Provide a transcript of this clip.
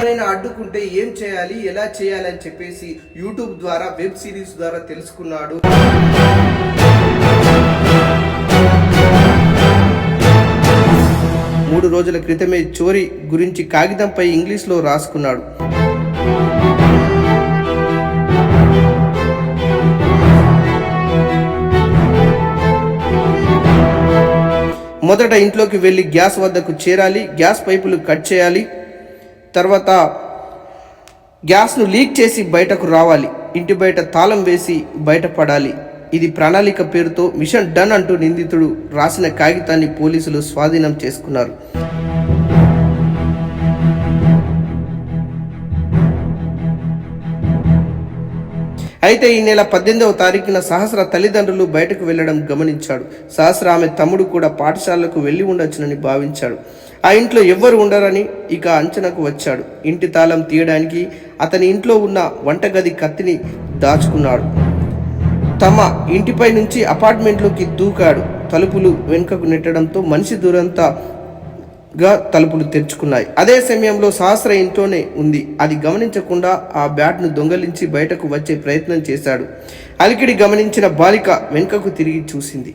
ఎవరైనా అడ్డుకుంటే ఏం చేయాలి, ఎలా చేయాలి అని చెప్పేసి యూట్యూబ్ ద్వారా, వెబ్ సిరీస్ ద్వారా తెలుసుకున్నాడు. 3 రోజుల క్రితమే చోరీ గురించి కాగితంపై ఇంగ్లీష్లో రాసుకున్నాడు. మొదట ఇంట్లోకి వెళ్ళి గ్యాస్ వద్దకు చేరాలి, గ్యాస్ పైపులు కట్ చేయాలి, తర్వాత గ్యాస్ను లీక్ చేసి బయటకు రావాలి, ఇంటి బయట తాళం వేసి బయటపడాలి. ఇది ప్రణాళిక పేరుతో మిషన్ డన్ అంటూ నిందితుడు రాసిన కాగితాన్ని పోలీసులు స్వాధీనం చేసుకున్నారు. అయితే ఈ నెల 18వ తారీఖున సహస్ర తల్లిదండ్రులు బయటకు వెళ్లడం గమనించాడు. సహస్ర ఆమె తమ్ముడు కూడా పాఠశాలకు వెళ్లి ఉండొచ్చునని భావించాడు. ఆ ఇంట్లో ఎవ్వరు ఉండరని ఇక అంచనాకు వచ్చాడు. ఇంటి తాళం తీయడానికి అతని ఇంట్లో ఉన్న వంటగది కత్తిని దాచుకున్నాడు. తమ ఇంటిపై నుంచి అపార్ట్మెంట్లోకి దూకాడు. తలుపులు వెనుకకు నెట్టడంతో మనిషి దూరంతగా తలుపులు తెరుచుకున్నాయి. అదే సమయంలో సహస్ర ఇంట్లోనే ఉంది. అది గమనించకుండా ఆ బ్యాట్ను దొంగలించి బయటకు వచ్చే ప్రయత్నం చేశాడు. అలికిడి గమనించిన బాలిక వెనుకకు తిరిగి చూసింది.